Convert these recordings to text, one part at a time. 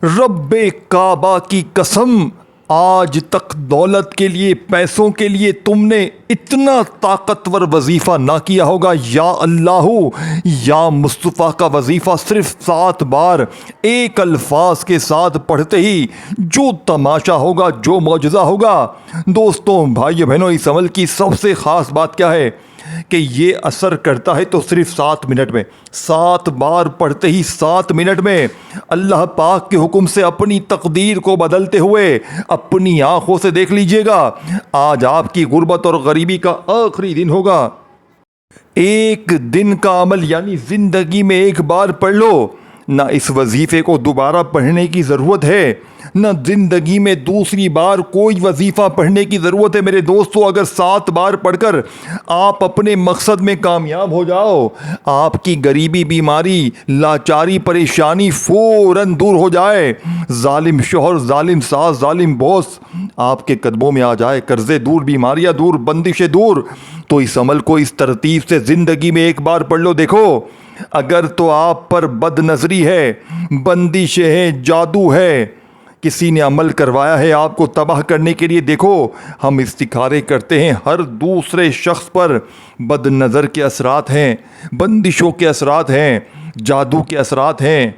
رب کعبہ کی قسم، آج تک دولت کے لیے، پیسوں کے لیے تم نے اتنا طاقتور وظیفہ نہ کیا ہوگا۔ یا اللہ، یا مصطفیٰ کا وظیفہ صرف 7 بار ایک الفاظ کے ساتھ پڑھتے ہی جو تماشا ہوگا، جو معجزہ ہوگا۔ دوستوں، بھائیو بہنوں، اس عمل کی سب سے خاص بات کیا ہے کہ یہ اثر کرتا ہے تو صرف 7 منٹ میں۔ 7 بار پڑھتے ہی 7 منٹ میں اللہ پاک کے حکم سے اپنی تقدیر کو بدلتے ہوئے اپنی آنکھوں سے دیکھ لیجئے گا۔ آج آپ کی غربت اور غریبی کا آخری دن ہوگا۔ ایک دن کا عمل یعنی زندگی میں ایک بار پڑھ لو، نہ اس وظیفے کو دوبارہ پڑھنے کی ضرورت ہے، نہ زندگی میں دوسری بار کوئی وظیفہ پڑھنے کی ضرورت ہے۔ میرے دوستو، اگر 7 بار پڑھ کر آپ اپنے مقصد میں کامیاب ہو جاؤ، آپ کی غریبی، بیماری، لاچاری، پریشانی فوراً دور ہو جائے، ظالم شوہر، ظالم ساس، ظالم باس آپ کے قدموں میں آ جائے، قرضے دور، بیماریاں دور، بندشیں دور، تو اس عمل کو اس ترتیب سے زندگی میں ایک بار پڑھ لو۔ دیکھو، اگر تو آپ پر بد نظری ہے، بندشیں ہیں، جادو ہے، کسی نے عمل کروایا ہے آپ کو تباہ کرنے کے لیے، دیکھو ہم استخارے کرتے ہیں، ہر دوسرے شخص پر بد نظر کے اثرات ہیں، بندشوں کے اثرات ہیں، جادو کے اثرات ہیں۔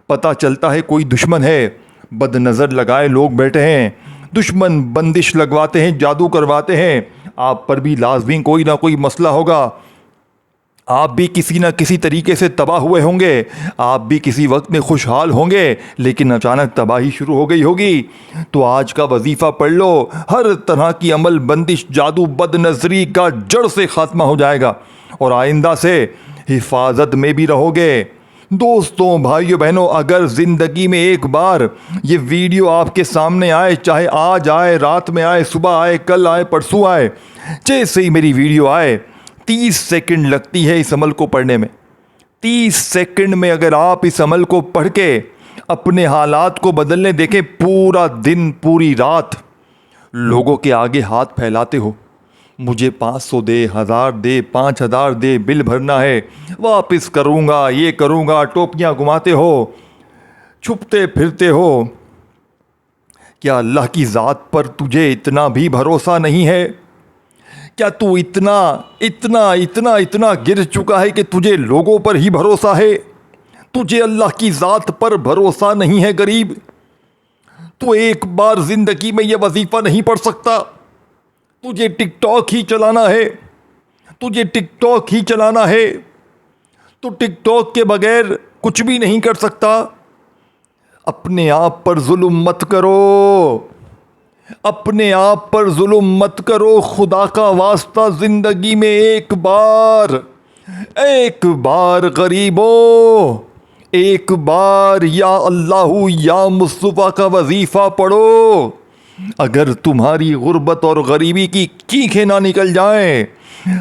پتہ چلتا ہے کوئی دشمن ہے، بد نظر لگائے لوگ بیٹھے ہیں، دشمن بندش لگواتے ہیں، جادو کرواتے ہیں، آپ پر بھی لازمی کوئی نہ کوئی مسئلہ ہوگا، آپ بھی کسی نہ کسی طریقے سے تباہ ہوئے ہوں گے، آپ بھی کسی وقت میں خوشحال ہوں گے، لیکن اچانک تباہی شروع ہو گئی ہوگی۔ تو آج کا وظیفہ پڑھ لو، ہر طرح کی عمل، بندش، جادو، بد نظری کا جڑ سے خاتمہ ہو جائے گا اور آئندہ سے حفاظت میں بھی رہو گے۔ دوستوں، بھائیو بہنوں، اگر زندگی میں ایک بار یہ ویڈیو آپ کے سامنے آئے، چاہے آج آئے، رات میں آئے، صبح آئے، کل آئے، پرسوں آئے، جیسے ہی میری ویڈیو آئے، 30 سیکنڈ لگتی ہے اس عمل کو پڑھنے میں۔ 30 سیکنڈ میں اگر آپ اس عمل کو پڑھ کے اپنے حالات کو بدلنے دیکھیں، پورا دن، پوری رات لوگوں کے آگے ہاتھ پھیلاتے ہو، مجھے 500 دے، 1000 دے، 5000 دے، بل بھرنا ہے، واپس کروں گا، یہ کروں گا، ٹوپیاں گھماتے ہو، چھپتے پھرتے ہو۔ کیا اللہ کی ذات پر تجھے اتنا بھی بھروسہ نہیں ہے؟ کیا تو اتنا گر چکا ہے کہ تجھے لوگوں پر ہی بھروسہ ہے؟ تجھے اللہ کی ذات پر بھروسہ نہیں ہے غریب؟ تو ایک بار زندگی میں یہ وظیفہ نہیں پڑھ سکتا؟ تجھے ٹک ٹاک ہی چلانا ہے، تجھے ٹک ٹاک ہی چلانا ہے، تو ٹک ٹاک کے بغیر کچھ بھی نہیں کر سکتا۔ اپنے آپ پر ظلم مت کرو، اپنے آپ پر ظلم مت کرو، خدا کا واسطہ زندگی میں ایک بار غریبوں، ایک بار یا اللہ یا مصطفیٰ کا وظیفہ پڑھو۔ اگر تمہاری غربت اور غریبی کی چیخیں نہ نکل جائیں،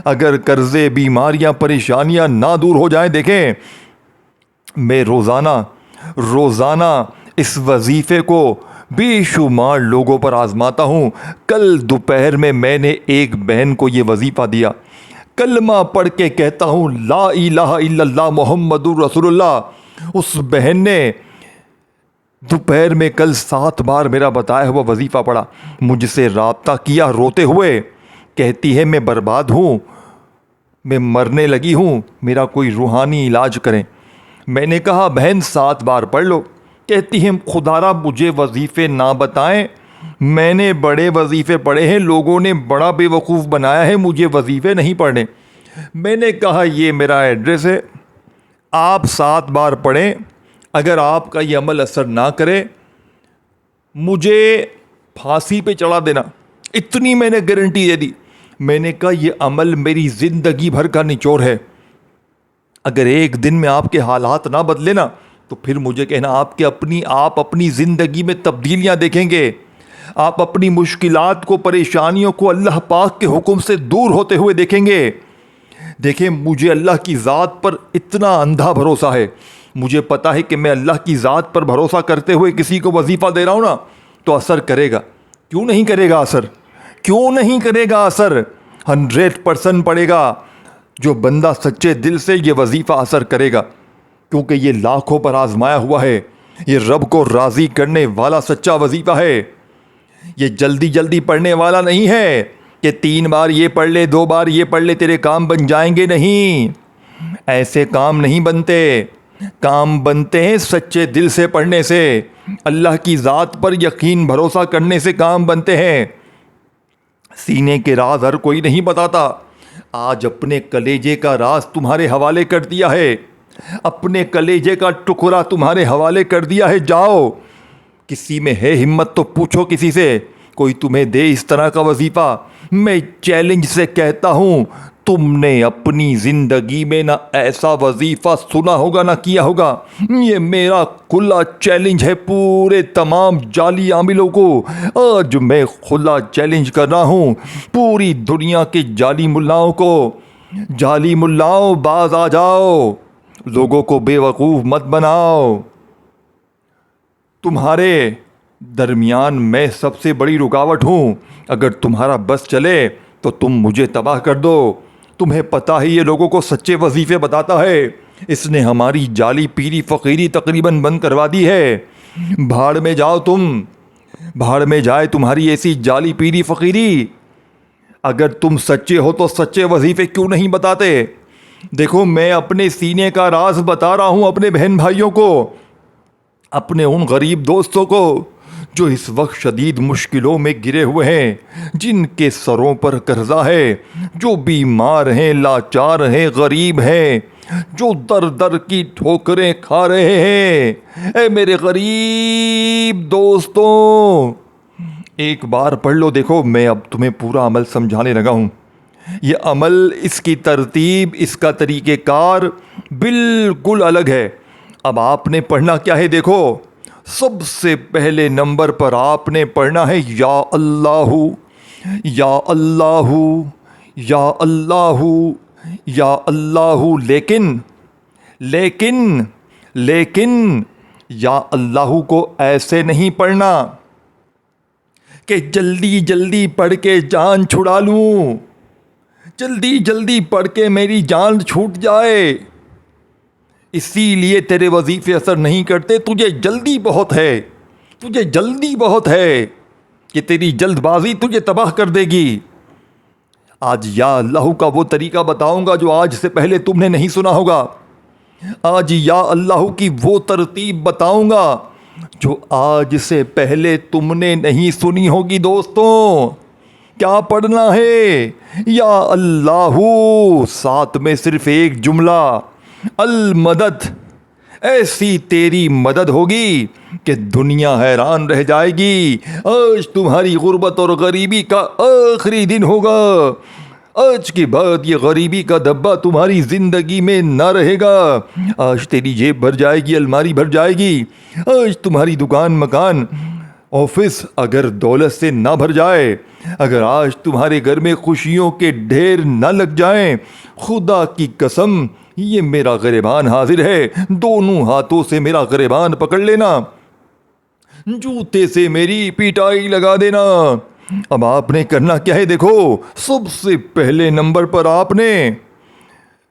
اگر قرضے، بیماریاں، پریشانیاں نہ دور ہو جائیں، دیکھیں میں روزانہ اس وظیفے کو بے شمار لوگوں پر آزماتا ہوں۔ کل دوپہر میں نے ایک بہن کو یہ وظیفہ دیا، کلمہ پڑھ کے کہتا ہوں لا الہ الا اللہ محمد رسول اللہ۔ اس بہن نے دوپہر میں کل 7 بار میرا بتایا ہوا وظیفہ پڑھا، مجھ سے رابطہ کیا روتے ہوئے، کہتی ہے میں برباد ہوں، میں مرنے لگی ہوں، میرا کوئی روحانی علاج کریں۔ میں نے کہا بہن 7 بار پڑھ لو۔ کہتی ہیں خدا را مجھے وظیفے نہ بتائیں، میں نے بڑے وظیفے پڑھے ہیں، لوگوں نے بڑا بے وقوف بنایا ہے، مجھے وظیفے نہیں پڑھنے۔ میں نے کہا یہ میرا ایڈریس ہے، آپ 7 بار پڑھیں، اگر آپ کا یہ عمل اثر نہ کرے مجھے پھانسی پہ چڑھا دینا، اتنی میں نے گارنٹی دے دی۔ میں نے کہا یہ عمل میری زندگی بھر کا نچوڑ ہے، اگر ایک دن میں آپ کے حالات نہ بدلے نا تو پھر مجھے کہنا، آپ اپنی زندگی میں تبدیلیاں دیکھیں گے، آپ اپنی مشکلات کو، پریشانیوں کو اللہ پاک کے حکم سے دور ہوتے ہوئے دیکھیں گے۔ دیکھیں مجھے اللہ کی ذات پر اتنا اندھا بھروسہ ہے، مجھے پتا ہے کہ میں اللہ کی ذات پر بھروسہ کرتے ہوئے کسی کو وظیفہ دے رہا ہوں نا تو اثر کرے گا۔ کیوں نہیں کرے گا اثر؟ کیوں نہیں کرے گا اثر؟ 100% پڑے گا۔ جو بندہ سچے دل سے یہ وظیفہ اثر کرے گا، کیونکہ یہ لاکھوں پر آزمایا ہوا ہے، یہ رب کو راضی کرنے والا سچا وظیفہ ہے. یہ جلدی جلدی پڑھنے والا نہیں ہے کہ 3 بار یہ پڑھ لے 2 بار یہ پڑھ لے تیرے کام بن جائیں گے. نہیں، ایسے کام نہیں بنتے. کام بنتے ہیں سچے دل سے پڑھنے سے، اللہ کی ذات پر یقین بھروسہ کرنے سے کام بنتے ہیں. سینے کے راز ہر کوئی نہیں بتاتا. آج اپنے کلیجے کا راز تمہارے حوالے کر دیا ہے، اپنے کلیجے کا ٹکڑا تمہارے حوالے کر دیا ہے. جاؤ، کسی میں ہے ہمت تو پوچھو کسی سے، کوئی تمہیں دے اس طرح کا وظیفہ. میں چیلنج سے کہتا ہوں، تم نے اپنی زندگی میں نہ ایسا وظیفہ سنا ہوگا نہ کیا ہوگا. یہ میرا کھلا چیلنج ہے پورے تمام جعلی عاملوں کو. آج میں کھلا چیلنج کر رہا ہوں پوری دنیا کے جعلی ملاؤں کو. جعلی ملاؤں، باز آ جاؤ، لوگوں کو بے وقوف مت بناؤ. تمہارے درمیان میں سب سے بڑی رکاوٹ ہوں. اگر تمہارا بس چلے تو تم مجھے تباہ کر دو. تمہیں پتہ ہی یہ لوگوں کو سچے وظیفے بتاتا ہے. اس نے ہماری جعلی پیری فقیری تقریباً بند کروا دی ہے. بھاڑ میں جاؤ تم، بھاڑ میں جائے تمہاری ایسی جعلی پیری فقیری. اگر تم سچے ہو تو سچے وظیفے کیوں نہیں بتاتے؟ دیکھو، میں اپنے سینے کا راز بتا رہا ہوں اپنے بہن بھائیوں کو، اپنے ان غریب دوستوں کو جو اس وقت شدید مشکلوں میں گرے ہوئے ہیں، جن کے سروں پر قرضہ ہے، جو بیمار ہیں، لاچار ہیں، غریب ہیں، جو در در کی ٹھوکریں کھا رہے ہیں. اے میرے غریب دوستوں، ایک بار پڑھ لو. دیکھو، میں اب تمہیں پورا عمل سمجھانے لگا ہوں. یہ عمل، اس کی ترتیب، اس کا طریقہ کار بالکل الگ ہے. اب آپ نے پڑھنا کیا ہے؟ دیکھو، سب سے پہلے نمبر پر آپ نے پڑھنا ہے یا اللہ، یا اللہ، یا اللہ، یا اللہ. لیکن یا اللہ کو ایسے نہیں پڑھنا کہ جلدی جلدی پڑھ کے جان چھڑا لوں، جلدی جلدی پڑھ کے میری جان چھوٹ جائے. اسی لیے تیرے وظیفے اثر نہیں کرتے. تجھے جلدی بہت ہے، تجھے جلدی بہت ہے کہ تیری جلد بازی تجھے تباہ کر دے گی. آج یا اللہ کا وہ طریقہ بتاؤں گا جو آج سے پہلے تم نے نہیں سنا ہوگا. آج یا اللہ کی وہ ترتیب بتاؤں گا جو آج سے پہلے تم نے نہیں سنی ہوگی. دوستوں، کیا پڑھنا ہے؟ یا اللہ، ساتھ میں صرف ایک جملہ، المدد. ایسی تیری مدد ہوگی کہ دنیا حیران رہ جائے گی. آج تمہاری غربت اور غریبی کا آخری دن ہوگا. آج کے بعد یہ غریبی کا دبا تمہاری زندگی میں نہ رہے گا. آج تیری جیب بھر جائے گی، الماری بھر جائے گی. آج تمہاری دکان، مکان، آفس اگر دولت سے نہ بھر جائے، اگر آج تمہارے گھر میں خوشیوں کے ڈھیر نہ لگ جائیں، خدا کی قسم، یہ میرا گریبان حاضر ہے. دونوں ہاتھوں سے میرا گریبان پکڑ لینا، جوتے سے میری پیٹائی لگا دینا. اب آپ نے کرنا کیا ہے؟ دیکھو، سب سے پہلے نمبر پر آپ نے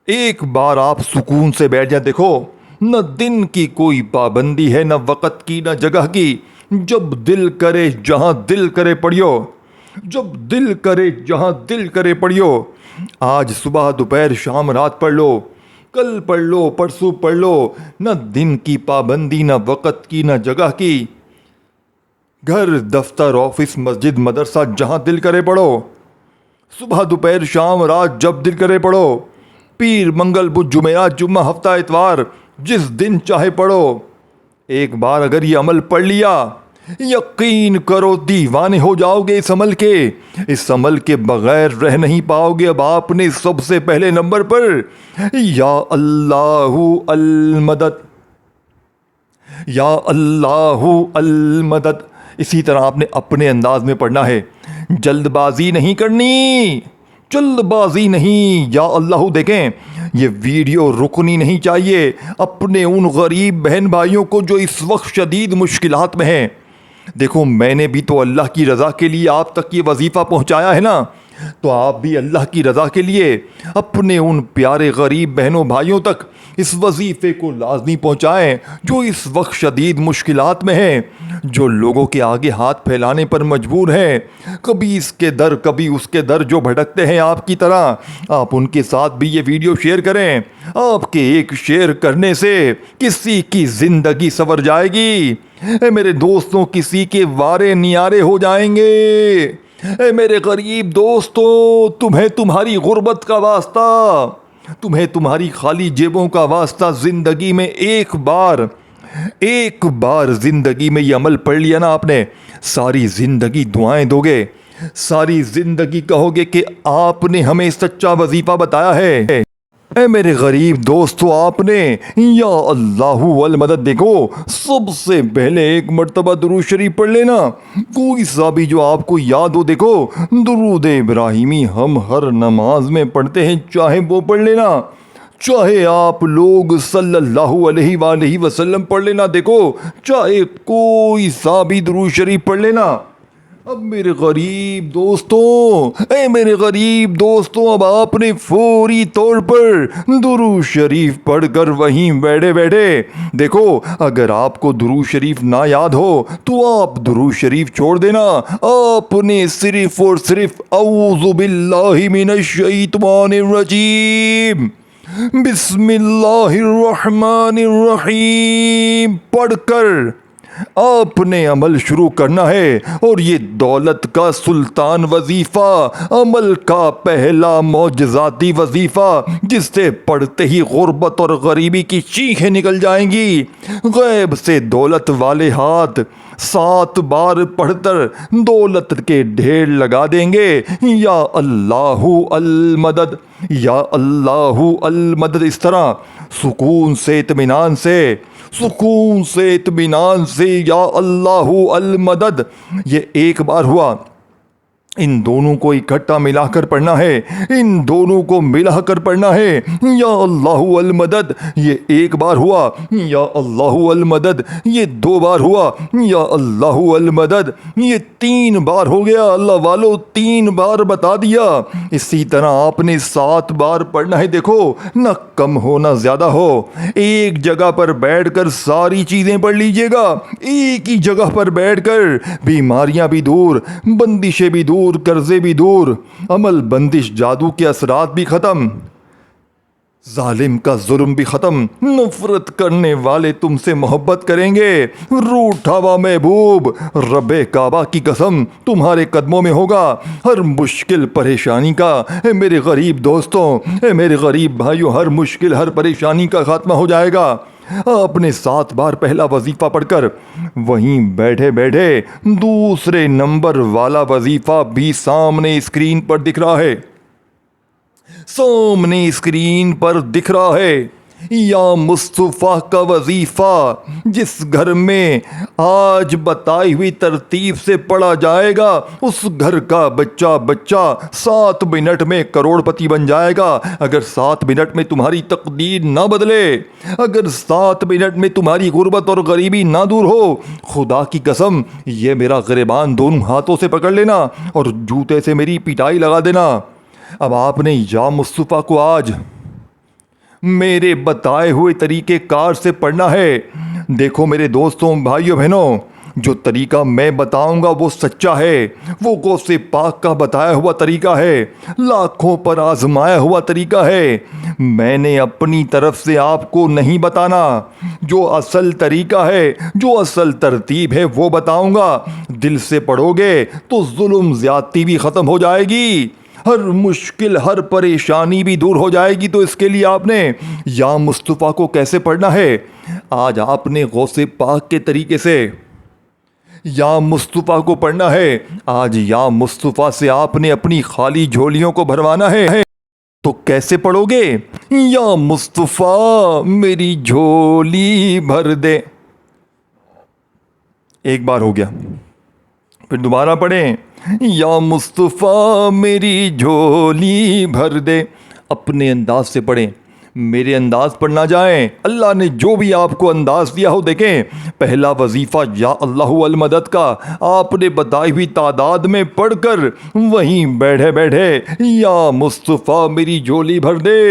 ایک بار آپ سکون سے بیٹھ جائیں. دیکھو، نہ دن کی کوئی پابندی ہے، نہ وقت کی، نہ جگہ کی. جب دل کرے جہاں دل کرے پڑھیو، جب دل کرے جہاں دل کرے پڑھیو. آج صبح، دوپہر، شام، رات پڑھ لو، کل پڑھ لو، پرسوں پڑھ لو. نہ دن کی پابندی، نہ وقت کی، نہ جگہ کی. گھر، دفتر، آفس، مسجد، مدرسہ، جہاں دل کرے پڑھو. صبح، دوپہر، شام، رات، جب دل کرے پڑھو. پیر، منگل، بدھ، جمعرات، جمعہ، ہفتہ، اتوار، جس دن چاہے پڑھو. ایک بار اگر یہ عمل پڑھ لیا، یقین کرو دیوانے ہو جاؤ گے اس عمل کے. اس عمل کے بغیر رہ نہیں پاؤ گے. اب آپ نے سب سے پہلے نمبر پر یا اللہ المدد، یا اللہ المدد. اسی طرح آپ نے اپنے انداز میں پڑھنا ہے، جلد بازی نہیں کرنی، جلد بازی نہیں. یا اللہ، دیکھیں، یہ ویڈیو رکنی نہیں چاہیے. اپنے ان غریب بہن بھائیوں کو جو اس وقت شدید مشکلات میں ہیں. دیکھو، میں نے بھی تو اللہ کی رضا کے لیے آپ تک یہ وظیفہ پہنچایا ہے نا، تو آپ بھی اللہ کی رضا کے لیے اپنے ان پیارے غریب بہنوں بھائیوں تک اس وظیفے کو لازمی پہنچائیں جو اس وقت شدید مشکلات میں ہیں، جو لوگوں کے آگے ہاتھ پھیلانے پر مجبور ہیں، کبھی اس کے در کبھی اس کے در، جو بھٹکتے ہیں آپ کی طرح، آپ ان کے ساتھ بھی یہ ویڈیو شیئر کریں۔ آپ کے ایک شیئر کرنے سے کسی کی زندگی سنور جائے گی۔ اے میرے دوستوں، کسی کے وارے نیارے ہو جائیں گے۔ اے میرے غریب دوستوں، تمہیں تمہاری غربت کا واسطہ، تمہیں تمہاری خالی جیبوں کا واسطہ، زندگی میں ایک بار زندگی میں یہ عمل پڑھ لیا نا آپ نے، ساری زندگی دعائیں دو گے، ساری زندگی کہو گے کہ آپ نے ہمیں سچا وظیفہ بتایا ہے۔ اے میرے غریب دوستو، آپ نے یا اللہ والمدد، دیکھو سب سے پہلے ایک مرتبہ درود شریف پڑھ لینا، کوئی سا بھی جو آپ کو یاد ہو۔ دیکھو درود ابراہیمی ہم ہر نماز میں پڑھتے ہیں، چاہے وہ پڑھ لینا، چاہے آپ لوگ صلی اللہ علیہ وآلہ وسلم پڑھ لینا، دیکھو چاہے کوئی سا بھی درود شریف پڑھ لینا۔ اب میرے غریب دوستوں، اب آپ نے فوری طور پر درود شریف پڑھ کر وہیں بیٹھے دیکھو، اگر آپ کو درود شریف نہ یاد ہو تو آپ درود شریف چھوڑ دینا، آپ نے صرف اور صرف اعوذ باللہ من الشیطان الرجیم بسم اللہ الرحمن الرحیم پڑھ کر آپ نے عمل شروع کرنا ہے، اور یہ دولت کا سلطان وظیفہ، عمل کا پہلا معجزاتی وظیفہ، جس سے پڑھتے ہی غربت اور غریبی کی چیخیں نکل جائیں گی۔ غیب سے دولت والے ہاتھ 7 بار پڑھ کر دولت کے ڈھیر لگا دیں گے۔ یا اللہ المدد، یا اللہ المدد، اس طرح سکون سے اطمینان سے یا اللہ المدد، یہ ایک بار ہوا۔ ان دونوں کو اکٹھا ملا کر پڑھنا ہے، ان دونوں کو ملا کر پڑھنا ہے۔ یا اللہ المدد، یہ ایک بار ہوا، یا اللہ المدد، یہ 2 بار ہوا، یا اللہ المدد، یہ 3 بار ہو گیا۔ اللہ والو 3 بار بتا دیا۔ اسی طرح آپ نے 7 بار پڑھنا ہے، دیکھو نہ کم ہو نہ زیادہ ہو، ایک جگہ پر بیٹھ کر ساری چیزیں پڑھ لیجئے گا، ایک ہی جگہ پر بیٹھ کر، بیماریاں بھی دور، بندشیں بھی دور، قرضے بھی دور، عمل بندش جادو کے اثرات بھی ختم، ظالم کا ظلم بھی ختم، نفرت کرنے والے تم سے محبت کریں گے، روٹھا ہوا محبوب رب کعبہ کی قسم تمہارے قدموں میں ہوگا۔ ہر مشکل پریشانی کا، اے میرے غریب دوستوں، اے میرے غریب بھائیوں، ہر مشکل ہر پریشانی کا خاتمہ ہو جائے گا۔ آپ نے 7 بار پہلا وظیفہ پڑھ کر وہیں بیٹھے دوسرے نمبر والا وظیفہ بھی سامنے اسکرین پر دکھ رہا ہے، یا مصطفیٰ کا وظیفہ، جس گھر میں آج بتائی ہوئی ترتیب سے پڑھا جائے گا، اس گھر کا بچہ 7 منٹ میں کروڑ پتی بن جائے گا۔ اگر 7 منٹ میں تمہاری تقدیر نہ بدلے، اگر 7 منٹ میں تمہاری غربت اور غریبی نہ دور ہو، خدا کی قسم یہ میرا گریبان دونوں ہاتھوں سے پکڑ لینا اور جوتے سے میری پٹائی لگا دینا۔ اب آپ نے یا مصطفیٰ کو آج میرے بتائے ہوئے طریقے کار سے پڑھنا ہے۔ دیکھو میرے دوستوں، بھائیوں، بہنوں، جو طریقہ میں بتاؤں گا وہ سچا ہے، وہ غوث پاک کا بتایا ہوا طریقہ ہے، لاکھوں پر آزمایا ہوا طریقہ ہے۔ میں نے اپنی طرف سے آپ کو نہیں بتانا، جو اصل طریقہ ہے، جو اصل ترتیب ہے وہ بتاؤں گا۔ دل سے پڑھو گے تو ظلم زیادتی بھی ختم ہو جائے گی، ہر مشکل ہر پریشانی بھی دور ہو جائے گی۔ تو اس کے لیے آپ نے یا مصطفیٰ کو کیسے پڑھنا ہے، آج آپ نے غوث پاک کے طریقے سے یا مصطفیٰ کو پڑھنا ہے۔ آج یا مصطفیٰ سے آپ نے اپنی خالی جھولیوں کو بھروانا ہے۔ تو کیسے پڑھو گے؟ یا مصطفیٰ میری جھولی بھر دے، ایک بار ہو گیا، پھر دوبارہ پڑھیں، یا مصطفیٰ میری جھولی بھر دے، اپنے انداز سے پڑھیں۔ میرے انداز پر نہ جائیں. اللہ نے جو بھی آپ کو انداز دیا ہو, دیکھیں پہلا وظیفہ یا اللہ المدد کا آپ نے بتائی ہوئی تعداد میں پڑھ کر وہیں بیٹھے بیٹھے یا مصطفیٰ میری جھولی بھر دے,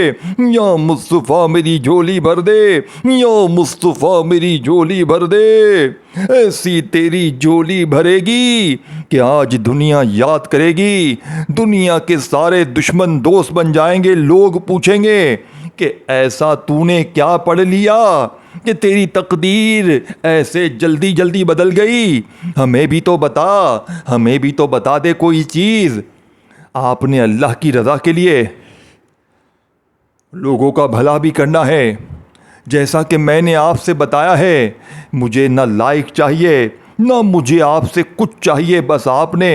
یا مصطفیٰ میری جھولی بھر دے, یا مصطفیٰ میری جھولی بھر دے. ایسی تیری جھولی بھرے گی کہ آج دنیا یاد کرے گی, دنیا کے سارے دشمن دوست بن جائیں گے. لوگ پوچھیں گے کہ ایسا تو نے کیا پڑھ لیا کہ تیری تقدیر ایسے جلدی جلدی بدل گئی. ہمیں بھی تو بتا, ہمیں بھی تو بتا دے کوئی چیز. آپ نے اللہ کی رضا کے لیے لوگوں کا بھلا بھی کرنا ہے. جیسا کہ میں نے آپ سے بتایا ہے, مجھے نہ لائک چاہیے نہ مجھے آپ سے کچھ چاہیے. بس آپ نے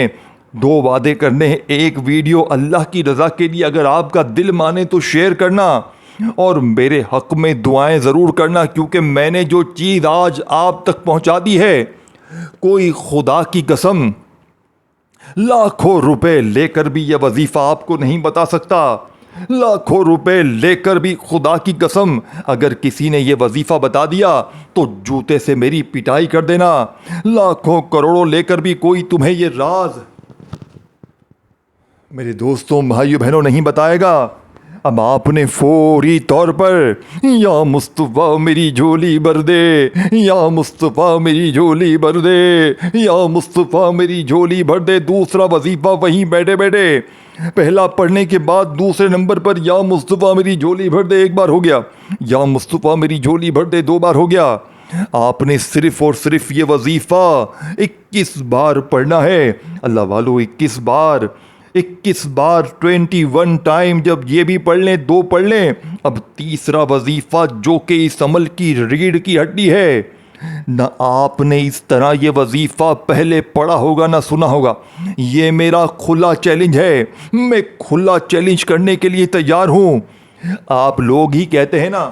2 وعدے کرنے ہیں. ایک ویڈیو اللہ کی رضا کے لیے اگر آپ کا دل مانے تو شیئر کرنا, اور میرے حق میں دعائیں ضرور کرنا, کیونکہ میں نے جو چیز آج آپ تک پہنچا دی ہے, کوئی خدا کی قسم لاکھوں روپے لے کر بھی یہ وظیفہ آپ کو نہیں بتا سکتا. لاکھوں روپے لے کر بھی خدا کی قسم اگر کسی نے یہ وظیفہ بتا دیا تو جوتے سے میری پٹائی کر دینا. لاکھوں کروڑوں لے کر بھی کوئی تمہیں یہ راز میرے دوستوں بھائیو بہنوں نہیں بتائے گا. اب آپ نے فوری طور پر یا مصطفیٰ میری جھولی بھر دے, یا مصطفیٰ میری جھولی بھر دے, یا مصطفیٰ میری جھولی بھر دے. دوسرا وظیفہ وہیں بیٹھے بیٹھے پہلا پڑھنے کے بعد دوسرے نمبر پر یا مصطفیٰ میری جھولی بھر دے 1 بار ہو گیا, یا مصطفیٰ میری جھولی بھر دے 2 بار ہو گیا. آپ نے صرف اور صرف یہ وظیفہ 21 بار پڑھنا ہے. اللہ والو 21 بار 21 ٹائم. جب یہ بھی پڑھ لیں 2 پڑھ لیں, اب تیسرا وظیفہ جو کہ اس عمل کی ریڑھ کی ہڈی ہے, نہ آپ نے اس طرح یہ وظیفہ پہلے پڑھا ہوگا نہ سنا ہوگا. یہ میرا کھلا چیلنج ہے, میں کھلا چیلنج کرنے کے لیے تیار ہوں. آپ لوگ ہی کہتے ہیں نا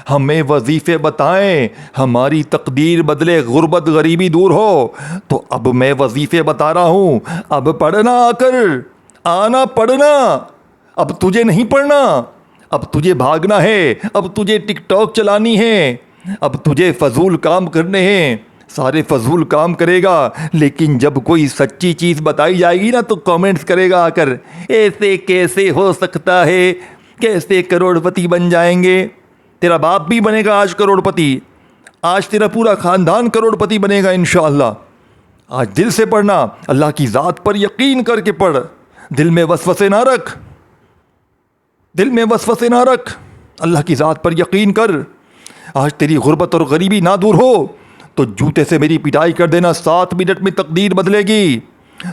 ہمیں وظیفے بتائیں ہماری تقدیر بدلے, غربت غریبی دور ہو, تو اب میں وظیفے بتا رہا ہوں. اب پڑھنا آ کر آنا پڑھنا. اب تجھے نہیں پڑھنا, اب تجھے بھاگنا ہے, اب تجھے ٹک ٹاک چلانی ہے, اب تجھے فضول کام کرنے ہیں. سارے فضول کام کرے گا, لیکن جب کوئی سچی چیز بتائی جائے گی نا تو کامنٹس کرے گا آ کر, ایسے کیسے ہو سکتا ہے, کیسے کروڑ پتی بن جائیں گے. تیرا باپ بھی بنے گا آج کروڑ پتی, آج تیرا پورا خاندان کروڑ پتی بنے گا انشاءاللہ. آج دل سے پڑھنا, اللہ کی ذات پر یقین کر کے پڑھ. دل میں وسوسے نہ رکھ, دل میں وسوسے نہ رکھ, اللہ کی ذات پر یقین کر. آج تیری غربت اور غریبی نہ دور ہو تو جوتے سے میری پٹائی کر دینا. 7 منٹ میں تقدیر بدلے گی.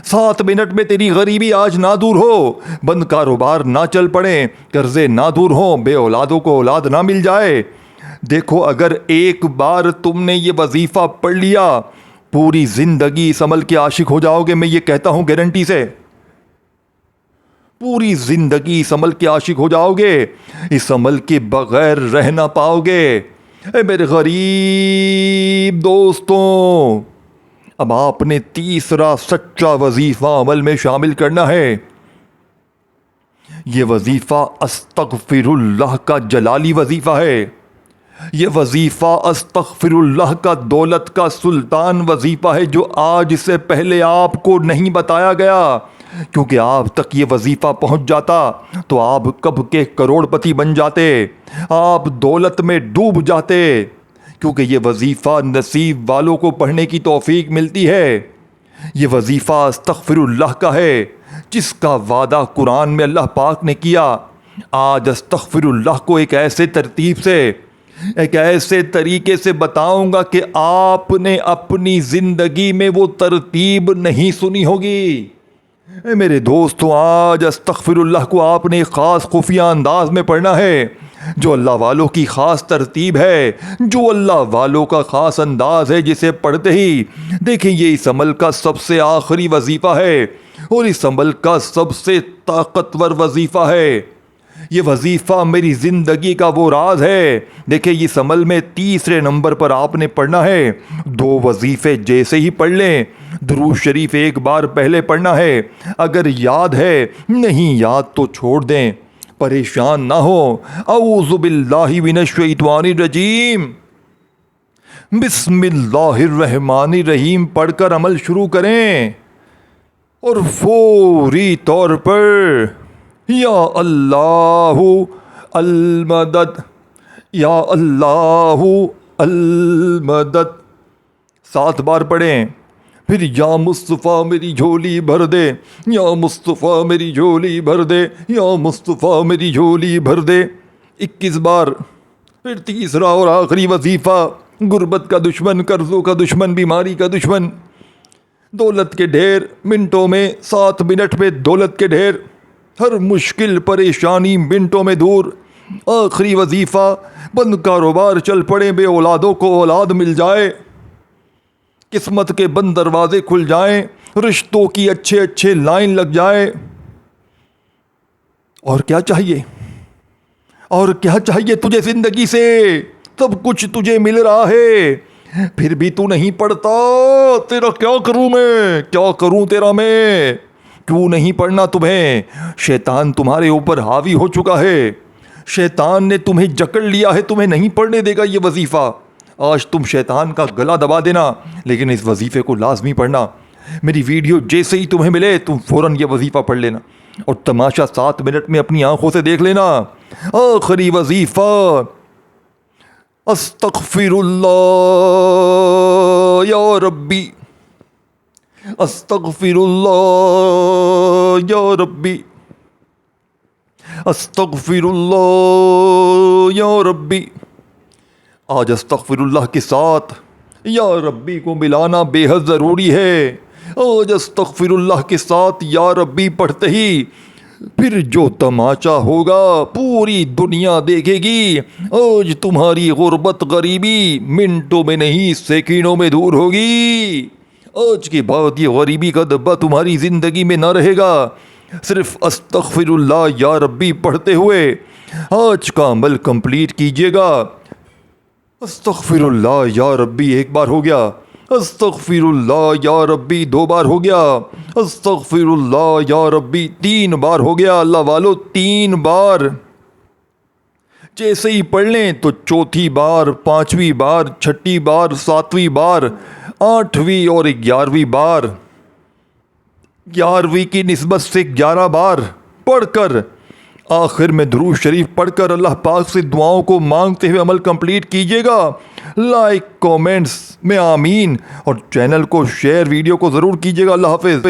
7 منٹ میں تیری غریبی آج نہ دور ہو, بند کاروبار نہ چل پڑے, قرضے نہ دور ہوں, بے اولادوں کو اولاد نہ مل جائے. دیکھو اگر ایک بار تم نے یہ وظیفہ پڑھ لیا پوری زندگی اس عمل کے عاشق ہو جاؤ گے. میں یہ کہتا ہوں گارنٹی سے, پوری زندگی اس عمل کے عاشق ہو جاؤ گے, اس عمل کے بغیر رہ نہ پاؤ گے. اے میرے غریب دوستوں, اب آپ نے تیسرا سچا وظیفہ عمل میں شامل کرنا ہے. یہ وظیفہ استغفر اللہ کا جلالی وظیفہ ہے. یہ وظیفہ استغفر اللہ کا دولت کا سلطان وظیفہ ہے, جو آج سے پہلے آپ کو نہیں بتایا گیا. کیونکہ آپ تک یہ وظیفہ پہنچ جاتا تو آپ کب کے کروڑ پتی بن جاتے, آپ دولت میں ڈوب جاتے. کیونکہ یہ وظیفہ نصیب والوں کو پڑھنے کی توفیق ملتی ہے. یہ وظیفہ استغفر اللہ کا ہے, جس کا وعدہ قرآن میں اللہ پاک نے کیا. آج استغفر اللہ کو ایک ایسے ترتیب سے, ایک ایسے طریقے سے بتاؤں گا کہ آپ نے اپنی زندگی میں وہ ترتیب نہیں سنی ہوگی. اے میرے دوستوں, آج استغفر اللہ کو آپ نے ایک خاص خفیہ انداز میں پڑھنا ہے, جو اللہ والوں کی خاص ترتیب ہے, جو اللہ والوں کا خاص انداز ہے, جسے پڑھتے ہی دیکھیں یہ اس عمل کا سب سے آخری وظیفہ ہے اور اس عمل کا سب سے طاقتور وظیفہ ہے. یہ وظیفہ میری زندگی کا وہ راز ہے. دیکھیں اس عمل میں تیسرے نمبر پر آپ نے پڑھنا ہے 2 وظیفے جیسے ہی پڑھ لیں. درود شریف 1 بار پہلے پڑھنا ہے, اگر یاد ہے, نہیں یاد تو چھوڑ دیں. پریشان نہ ہو. اعوذ باللہ من الشیطان الرجیم. بسم اللہ الرحمن الرحیم پڑھ کر عمل شروع کریں اور فوری طور پر یا اللہ المدد، یا اللہ المدد 7 بار پڑھیں. پھر یا مصطفیٰ میری جھولی بھر دے، یا مصطفیٰ میری جھولی بھر دے، یا مصطفیٰ میری جھولی بھر دے 21 بار. پھر تیسرا اور آخری وظیفہ، غربت کا دشمن، قرضوں کا دشمن، بیماری کا دشمن، دولت کے ڈھیر، منٹوں میں 7 منٹ میں دولت کے ڈھیر، ہر مشکل پریشانی منٹوں میں دور. آخری وظیفہ، بند کاروبار چل پڑے، بے اولادوں کو اولاد مل جائے، قسمت کے بند دروازے کھل جائیں، رشتوں کی اچھے اچھے لائن لگ جائے. اور کیا چاہیے؟ اور کیا چاہیے تجھے زندگی سے؟ سب کچھ تجھے مل رہا ہے، پھر بھی تو نہیں پڑھتا. تیرا کیا کروں میں؟ کیا کروں تیرا میں؟ کیوں نہیں پڑھنا تمہیں؟ شیطان تمہارے اوپر حاوی ہو چکا ہے، شیطان نے تمہیں جکڑ لیا ہے، تمہیں نہیں پڑھنے دے گا یہ وظیفہ. آج تم شیطان کا گلا دبا دینا، لیکن اس وظیفے کو لازمی پڑھنا. میری ویڈیو جیسے ہی تمہیں ملے تم فوراً یہ وظیفہ پڑھ لینا اور تماشا 7 منٹ میں اپنی آنکھوں سے دیکھ لینا. آخری وظیفہ، استغفر اللہ یا ربی، استغفر اللہ یا ربی، استغفر اللہ یا ربی. آج استغفر اللہ کے ساتھ یا ربی کو ملانا بے حد ضروری ہے. آج استغفر اللہ کے ساتھ یا ربی پڑھتے ہی پھر جو تماشا ہوگا پوری دنیا دیکھے گی. آج تمہاری غربت غریبی منٹوں میں نہیں سیکنڈوں میں دور ہوگی. آج کے بعد یہ غریبی کا دبا تمہاری زندگی میں نہ رہے گا. صرف استغفر اللہ یا ربی پڑھتے ہوئے آج کا عمل کمپلیٹ کیجیے گا. استغفر اللہ یا ربی 1 بار ہو گیا، استغفر اللہ یا ربی 2 بار ہو گیا، استغفر اللہ یا ربی 3 بار ہو گیا. اللہ والو 3 بار جیسے ہی پڑھ لیں تو 4تھی بار، 5ویں بار، 6ٹھی بار، 7ویں بار، 8ویں اور 11ویں بار، 11ویں کی نسبت سے 11 بار پڑھ کر آخر میں درود شریف پڑھ کر اللہ پاک سے دعاؤں کو مانگتے ہوئے عمل کمپلیٹ کیجیے گا. لائک، کومنٹس میں آمین اور چینل کو شیئر، ویڈیو کو ضرور کیجیے گا. اللہ حافظ.